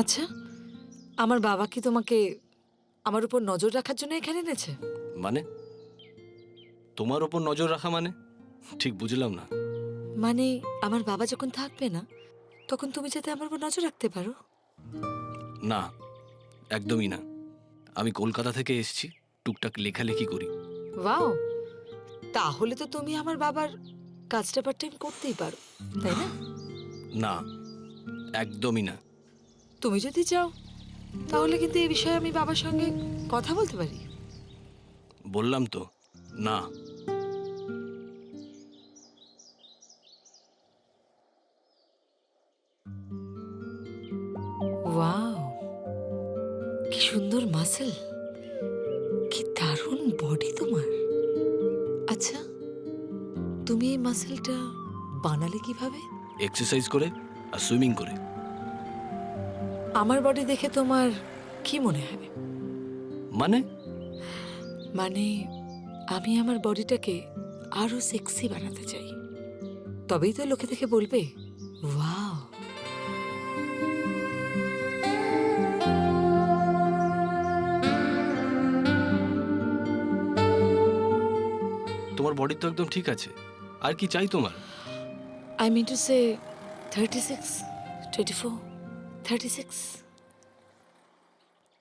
আচ্ছা, আমার বাবা কি তোমাকে আমার উপর নজর রাখার জন্য এখানে এনেছে? মানে তোমার ওপর নজর রাখা মানে ঠিক বুঝলাম না। মানে আমার বাবা যখন থাকবে না তখন তুমি যাতে আমার উপর নজর রাখতে পারো। না, একদমই না। আমি কলকাতা থেকে এসেছি, টুকটাক লেখালেখি করি। ওয়াও, তাহলে তো তুমি আমার বাবার কাজটা পার্ট টাইম করতেই পারো, তাই না? না, একদমই না। তুমি যদি চাও তাহলে কিন্তু এই বিষয়ে আমি বাবার সঙ্গে কথা বলতে পারি। বললাম তো না। ওয়াও, কি সুন্দর মাসল, কি দারুণ বডি তোমার। আচ্ছা, তুমি এই মাসলটা বানালে কিভাবে? এক্সারসাইজ করে আর সুইমিং করে। আমার বডি দেখে তোমার কি মনে হয়? মানে মানে আমি আমার বডিটাকে আরো সেক্সি বানাতে চাই, তবেই তো লোকে দেখে বলবে ওয়াও। তোমার বডি তো একদম ঠিক আছে, আর কি চাই তোমার? I mean to say 36, 24, 36।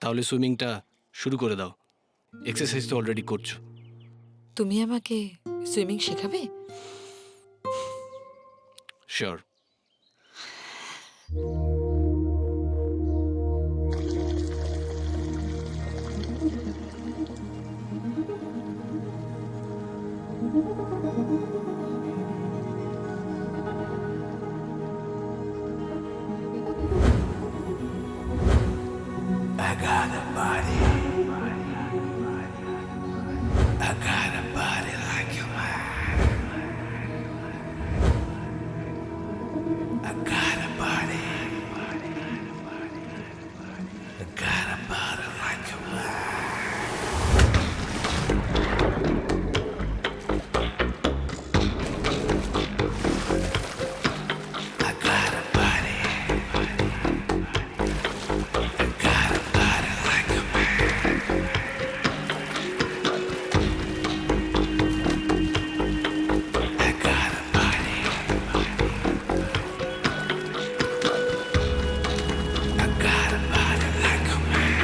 তাহলে সুইমিংটা শুরু করে দাও। এক্সারসাইজ তো অলরেডি করছো। তুমি আমাকে সুইমিং শেখাবে? Sure. I got a body. I got a body like your man. I got a body. I got a body like your man. I got a body. I got a body like a man. I got a body. I got a body like a man.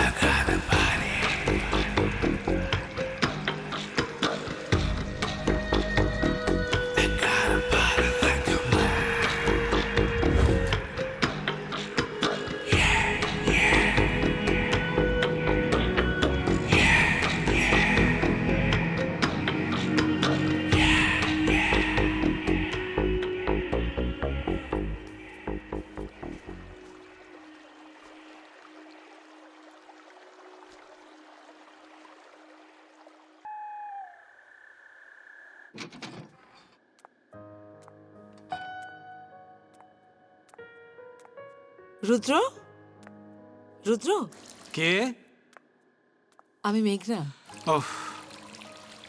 I got a body. I got a body like a man. রুদ্র, রুদ্র, কে? আমি মেঘনা। ওহ,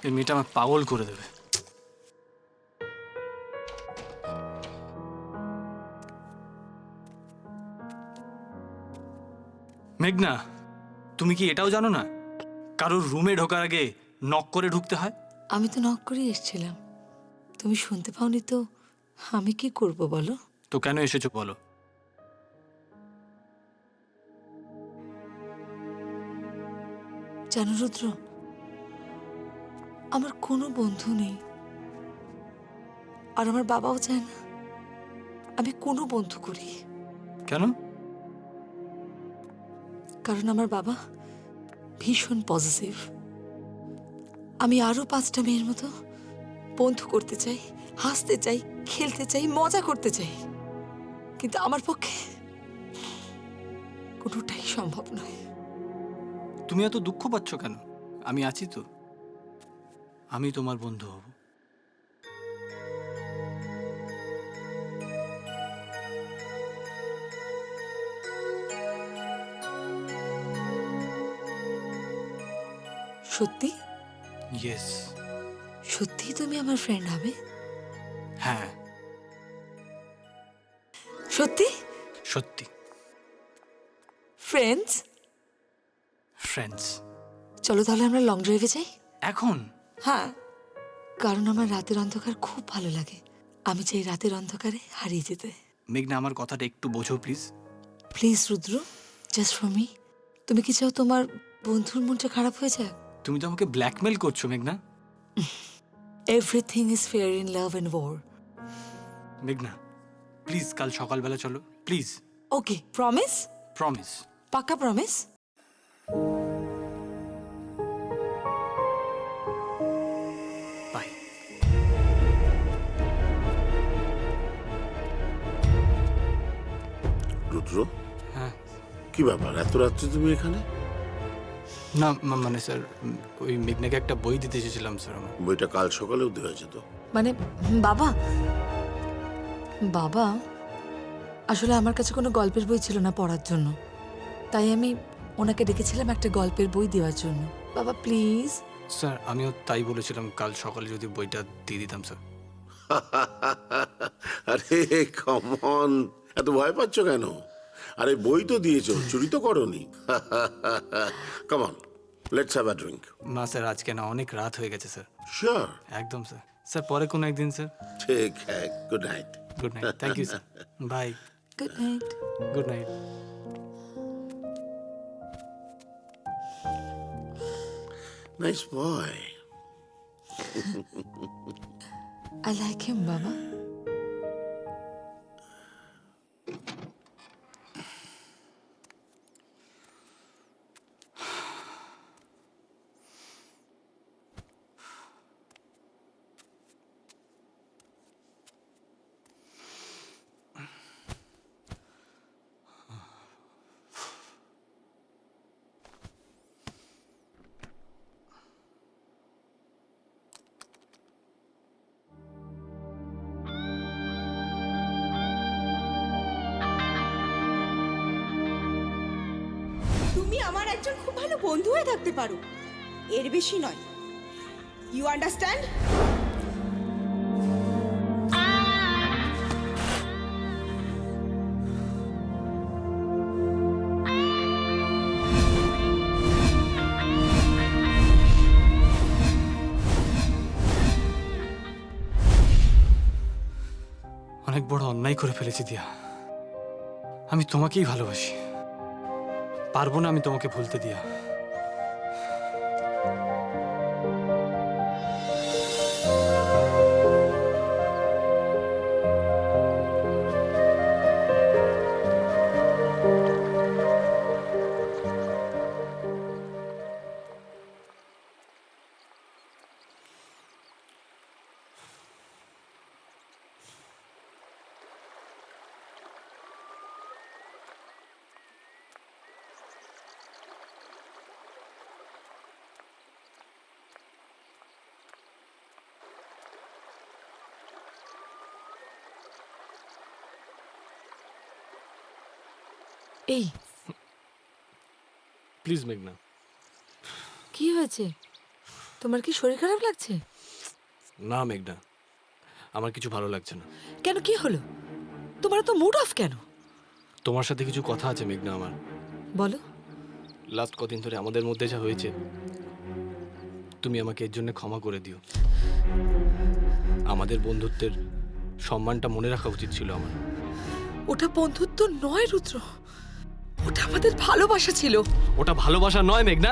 এই মেয়েটা আমার পাগল করে দেবে। মেঘনা, তুমি কি এটাও জানো না কারোর রুমে ঢোকার আগে নক করে ঢুকতে হয়? আমি তো নক করে এসেছিলাম, তুমি শুনতে পাওনি তো আমি কি করব বলো? তো কেন এসেছো বলো? জানো রুদ্র, আমার কোনো বন্ধু নেই, আর আমার বাবাও চায় না আমি কোনো বন্ধু করি। কেন? কারণ আমার বাবা ভীষণ পজিটিভ। আমি আরো 5টা মেয়ের মতো বন্ধু করতে চাই, হাসতে চাই, খেলতে চাই, মজা করতে চাই, কিন্তু আমার পক্ষে কোনোটাই সম্ভব নয়। তুমি এত দুঃখ পাচ্ছ কেন? আমি আছি তো, আমি তোমার বন্ধু হব। সত্যি? ইয়েস। সত্যি তুমি আমার ফ্রেন্ড হবে? হ্যাঁ, সত্যি? সত্যি। ফ্রেন্ডস? ফ্রেন্ডস। চলো তাহলে আমরা লং ড্রাইভে যাই। এখন? হ্যাঁ, কারণ আমার রাতের অন্ধকার খুব ভালো লাগে। আমি চাই রাতের অন্ধকারে হারিয়ে যেতে। মেঘনা, আমার কথাটা একটু বোঝো please. Please Rudra, just for me. তুমি কি চাও তোমার বন্ধুর মনটা খারাপ হয়ে যাক? তুমি তো আমাকে ব্ল্যাকমেল করছো মেঘনা। Everything is fair in love and war. মেঘনা প্লিজ, কাল সকালবেলা চলো প্লিজ। Okay, promise? প্রমিস। পাক্কা প্রমিস? বাই। রুদ্র, হ্যাঁ। কি ব্যাপার এত রাত্রে তুমি এখানে? না মানে স্যার, ওই মেঘনাকে একটা বই দিতে এসেছিলাম স্যার। আমার বইটা কাল সকালেও দেওয়া যেত। মানে বাবা, বাবা আসলে আমার কাছে কোনো গল্পের বই ছিল না পড়ার জন্য, তাই আমি ওনাকে ডেকেছিলাম একটা গল্পের বই দেওয়ার জন্য। বাবা প্লিজ। স্যার, আমিও তাই বলেছিলাম, কাল সকালে যদি বইটা দিয়ে দিতাম স্যার। আরে কমন, এত ভয় পাচ্ছ কেন? আরে বই তো দিয়েছো, চুরি তো করনি। Come on, let's have a drink. না স্যার, আজকে না, অনেক রাত হয়ে গেছে স্যার। শিওর? একদম স্যার। স্যার পরে কোনো একদিন স্যার। ঠিক হ্যাঁ, good night. Good night. Thank you sir. Bye. Good night. Good night. Nice boy. I like him, বাবা। তুমি আমার একজন খুব ভালো বন্ধু হয়ে থাকতে পারো, এর বেশি নয়। You understand? অনেক বড় অন্যায় করে ফেলেছি দিয়া। আমি তোমাকেই ভালোবাসি, পারবো না আমি তোমাকে ভুলতে দিয়া। এই প্লিজ মেঘনা। কি হয়েছে? তোমার কি শরীর খারাপ লাগছে? না মেঘনা, আমার কিছু ভালো লাগছে না। কেন, কি হলো? তোমার তো মুড অফ কেন? তোমার সাথে কিছু কথা আছে মেঘনা আমার। বলো। লাস্ট কদিন ধরে আমাদের মধ্যে যা হয়েছে, তুমি আমাকে এর জন্য ক্ষমা করে দিও। আমাদের বন্ধুত্বের সম্মানটা মনে রাখা উচিত ছিল আমার। ওটা বন্ধুত্ব নয় রুদ্র, ওটা আমাদের ভালোবাসা ছিল। ওটা ভালোবাসা নয় মেঘনা,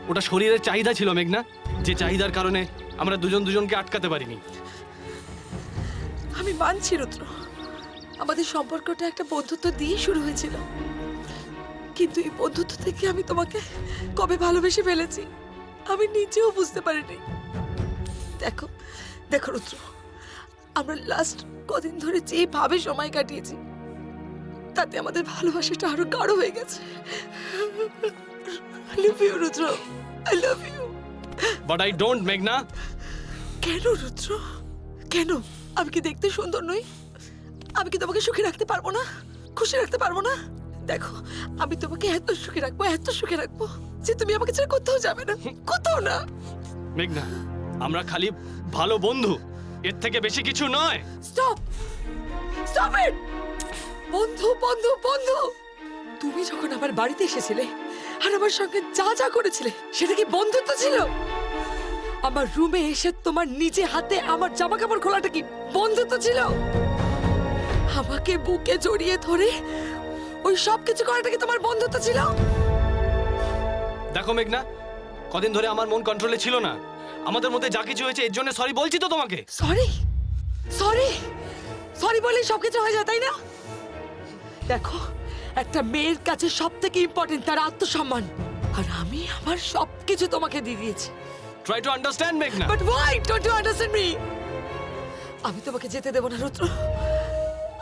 ওটা শরীরের চাহিদা ছিল মেঘনা, যে চাহিদার কারণে আমরা দুজন দুজনকে আটকাতে পারিনি। আমি মানছি রুদ্র, আমাদের সম্পর্কটা একটা বন্ধুত্ব দিয়ে শুরু হয়েছিল, কিন্তু এই বন্ধুত্ব থেকে আমি তোমাকে কবে ভালোবেসে ফেলেছি আমি নিজেও বুঝতে পারিনি। দেখো দেখো রুদ্র, আমরা লাস্ট কদিন ধরে যেভাবে সময় কাটিয়েছি তাতে আমাদের ভালোবাসাটা আরো গাঢ় হয়ে গেছে। I love you, Rudra, I love you. But I don't, মেঘনা। কেন রুদ্র, কেন? আমি কি দেখতে সুন্দর নই? আমি কি তোমাকে সুখী রাখতে পারবো না, খুশি রাখতে পারবো না? দেখো আমি তোমাকে এত সুখী রাখবো, এত সুখী রাখবো যে তুমি আমাকে ছেড়ে কোথাও যাবে না, কোথাও না। মেঘনা, আমরা খালি ভালো বন্ধু, এর থেকে বেশি কিছু নয়। Stop, stop it! বন্ধু বন্ধু বন্ধু, তুমি যখন আমার বাড়িতে এসেছিলে আর আমার সঙ্গে যা যা করেছিলে সেটা কি বন্ধুত্ব ছিল? আমার রুমে এসে তোমার নিজে হাতে আমার জামা কাপড় খোলাটা কি বন্ধুত্ব ছিল? আমাকে বুকে জড়িয়ে ধরে ওই সব কিছু করাটা কি তোমার বন্ধুত্ব ছিল? দেখো মেঘনা, কদিন ধরে আমার মন কন্ট্রোলে ছিল না। আমাদের মধ্যে যা কিছু হয়েছে এর জন্য সরি বলছি তো তোমাকে। সরি, সরি, সরি বলেই সবকিছু হয়ে যায়, তাই না? দেখো, একটা মেয়ের কাছে সব থেকে ইম্পর্টেন্ট তার আত্মসম্মান, আর আমি আমার সবকিছু তোমাকে দিয়ে দিয়েছি। ট্রাই টু আন্ডারস্ট্যান্ড মেঘনা। But why don't you understand me? আমি তোমাকে যেতে দেব না রুদ্র।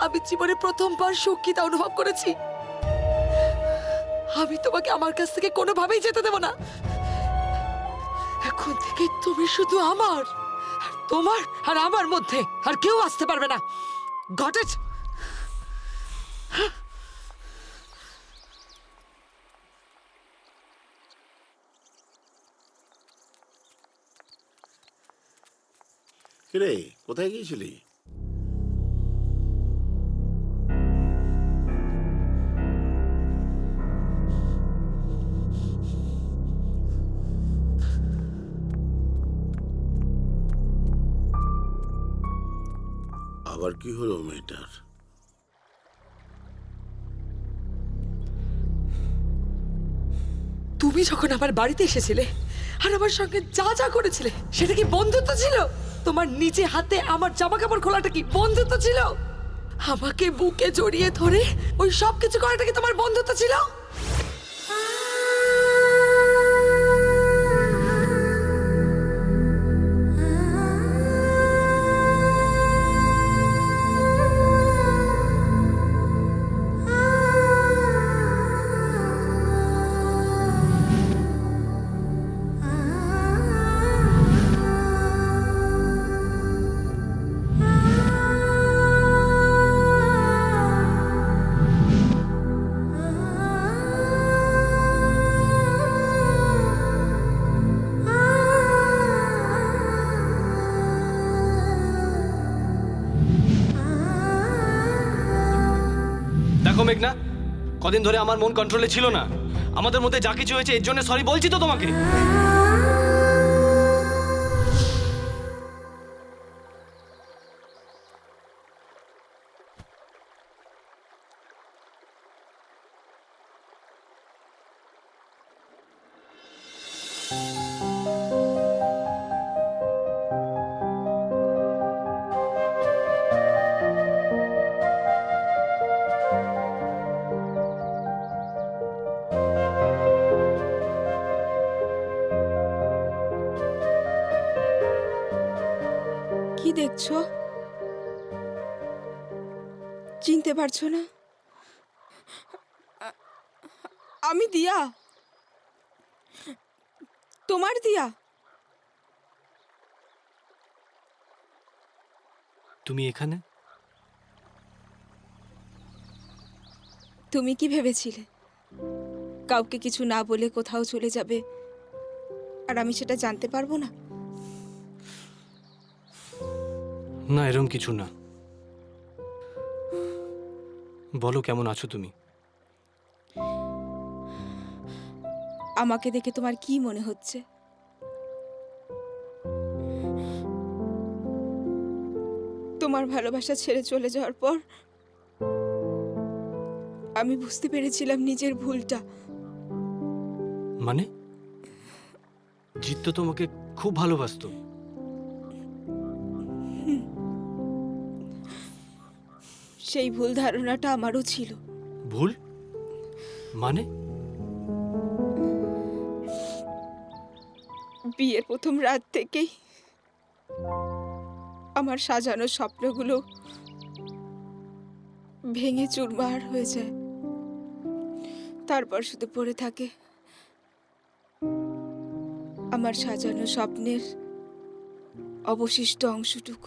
আমি জীবনে প্রথমবার সুখিতা অনুভব করেছি। আমি তোমাকে আমার কাছ থেকে কোনোভাবেই যেতে দেব না। এখন থেকে তুমি শুধু আমার, আর তোমার আর আমার মধ্যে আর কেউ আসতে পারবে না। Got it? কিরে, কোথায় গিয়েছিলি? আবার কি হলো মেয়েটার? তুমি যখন আমার বাড়িতে এসেছিলে আর আমার সঙ্গে যা যা করেছিলে সেটা কি বন্ধুত্ব ছিল? তোমার নিজে হাতে আমার জামা কাপড় খোলাটা কি বন্ধুত্ব ছিল? আমাকে বুকে জড়িয়ে ধরে ওই সব কিছু করাটা কি তোমার বন্ধুত্ব ছিল? দেখো মেঘনা, কদিন ধরে আমার মন কন্ট্রোলে ছিল না। আমাদের মধ্যে যা কিছু হয়েছে এর জন্য সরি বলছি তো তোমাকে। কি দেখছো? চিনতে পারছো না? আমি দিয়া, তোমার দিয়া। তুমি এখানে? তুমি কি ভেবেছিলে কাউকে কিছু না বলে কোথাও চলে যাবে আর আমি সেটা জানতে পারবো না? না, এরকম কিছু না। বলো, কেমন আছো তুমি? আমাকে দেখে তোমার কি মনে হচ্ছে? তোমার ভালোবাসা ছেড়ে চলে যাওয়ার পর আমি বুঝতে পেরেছিলাম নিজের ভুলটা। মানে? জিৎ তো তোমাকে খুব ভালোবাসতো। সেই ভুল ধারণাটা আমারও ছিল। ভুল? মানে? বিয়ের প্রথম রাত থেকেই আমার সাজানো স্বপ্নগুলো ভেঙে চুরমার হয়ে যায়, তারপর শুধু পড়ে থাকে আমার সাজানো স্বপ্নের অবশিষ্ট অংশটুকু।